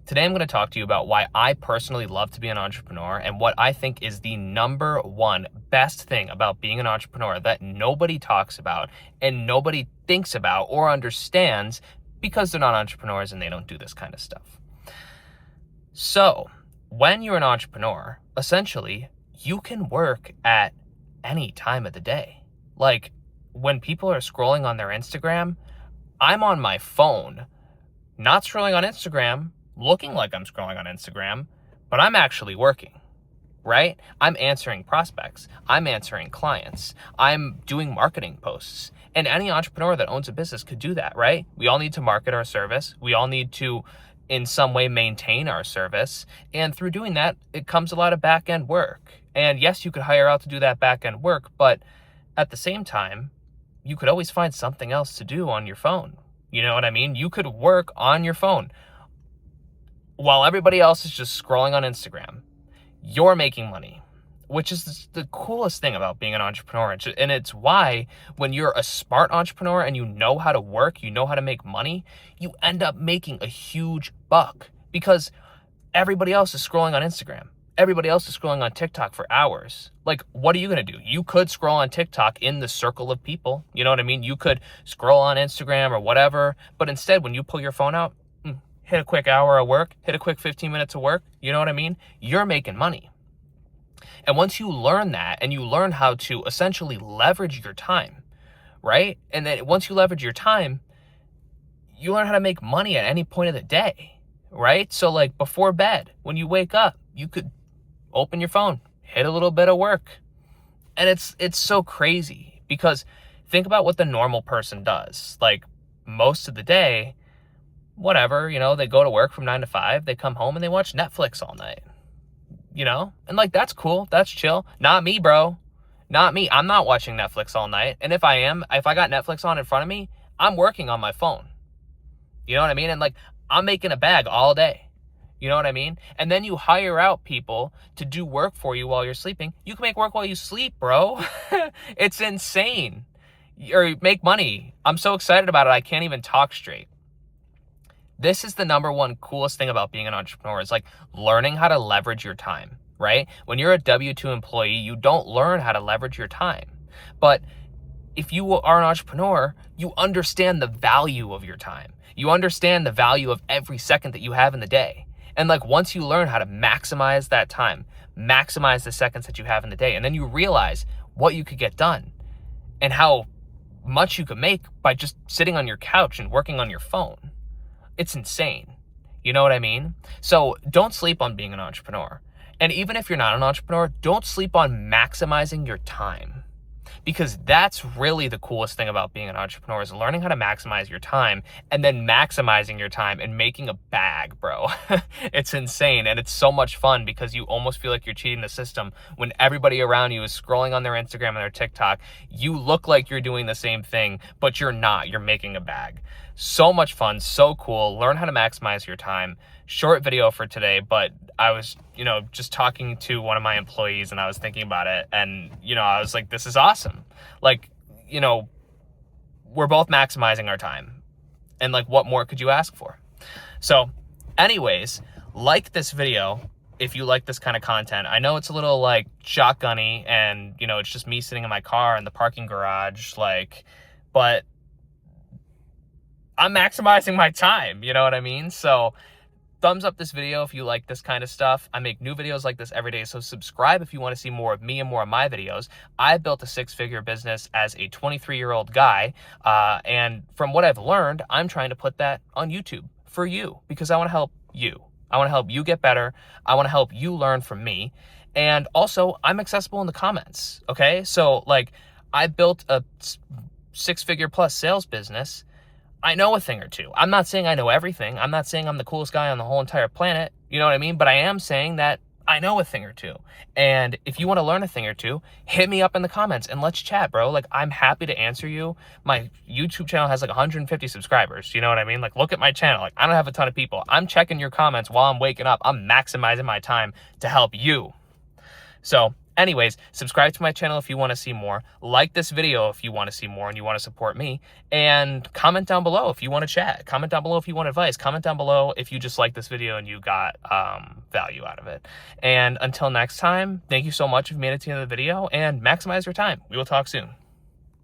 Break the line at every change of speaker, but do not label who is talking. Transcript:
Today I'm going to talk to you about why I personally love to be an entrepreneur and what I think is the number one best thing about being an entrepreneur that nobody talks about and nobody thinks about or understands because they're not entrepreneurs and they don't do this kind of stuff. So, when you're an entrepreneur, essentially, you can work at any time of the day. Like, when people are scrolling on their Instagram, I'm on my phone, not scrolling on Instagram, looking like I'm scrolling on Instagram, but I'm actually working, right? I'm answering prospects. I'm answering clients. I'm doing marketing posts. And any entrepreneur that owns a business could do that, right? We all need to market our service. We all need to, in some way, maintain our service. And through doing that, it comes a lot of back-end work. And yes, you could hire out to do that back-end work, but at the same time, you could always find something else to do on your phone. You know what I mean? You could work on your phone while everybody else is just scrolling on Instagram. You're making money, which is the coolest thing about being an entrepreneur. And it's why when you're a smart entrepreneur and you know how to work, you know how to make money, you end up making a huge buck because everybody else is scrolling on Instagram. Everybody else is scrolling on TikTok for hours. Like, what are you going to do? You could scroll on TikTok in the circle of people. You know what I mean? You could scroll on Instagram or whatever. But instead, when you pull your phone out, hit a quick hour of work, hit a quick 15 minutes of work, you know what I mean? You're making money. And once you learn that and you learn how to essentially leverage your time, right? And then once you leverage your time, you learn how to make money at any point of the day, right? So like before bed, when you wake up, you could open your phone, hit a little bit of work. And it's so crazy because think about what the normal person does. Like most of the day, whatever, they go to work from 9 to 5, they come home and they watch Netflix all night, and like, that's cool. That's chill. Not me, bro. Not me. I'm not watching Netflix all night. And if I got Netflix on in front of me, I'm working on my phone. You know what I mean? And like, I'm making a bag all day. You know what I mean? And then you hire out people to do work for you while you're sleeping. You can make work while you sleep, bro. It's insane. Or make money. I'm so excited about it. I can't even talk straight. This is the number one coolest thing about being an entrepreneur is like learning how to leverage your time, right? When you're a W-2 employee, you don't learn how to leverage your time. But if you are an entrepreneur, you understand the value of your time. You understand the value of every second that you have in the day. And like once you learn how to maximize that time, maximize the seconds that you have in the day, and then you realize what you could get done and how much you could make by just sitting on your couch and working on your phone. It's insane. You know what I mean? So don't sleep on being an entrepreneur. And even if you're not an entrepreneur, don't sleep on maximizing your time. Because that's really the coolest thing about being an entrepreneur is learning how to maximize your time and then maximizing your time and making a bag, bro. It's insane. And it's so much fun because you almost feel like you're cheating the system when everybody around you is scrolling on their Instagram and their TikTok. You look like you're doing the same thing, but you're not. You're making a bag. So much fun. So cool. Learn how to maximize your time. Short video for today, but I was, just talking to one of my employees and I was thinking about it and, I was like, this is awesome. Like, we're both maximizing our time and like, what more could you ask for? So anyways, like this video if you like this kind of content. I know it's a little like shotgunny and, it's just me sitting in my car in the parking garage, but I'm maximizing my time, you know what I mean? So thumbs up this video if you like this kind of stuff. I make new videos like this every day, so subscribe if you want to see more of me and more of my videos. I built a 6-figure business as a 23-year-old guy, and from what I've learned, I'm trying to put that on YouTube for you because I want to help you. I want to help you get better. I want to help you learn from me. And also, I'm accessible in the comments, okay? So, I built a 6-figure plus sales business. I know a thing or two. I'm not saying I know everything. I'm not saying I'm the coolest guy on the whole entire planet. You know what I mean? But I am saying that I know a thing or two. And if you want to learn a thing or two, hit me up in the comments and let's chat, bro. I'm happy to answer you. My YouTube channel has 150 subscribers. You know what I mean? Look at my channel. I don't have a ton of people. I'm checking your comments while I'm waking up. I'm maximizing my time to help you. So Anyways, subscribe to my channel if you want to see more. Like this video if you want to see more and you want to support me. And comment down below if you want to chat. Comment down below if you want advice. Comment down below if you just like this video and you got value out of it. And until next time, thank you so much if you made it to the end of the video, and maximize your time. We will talk soon.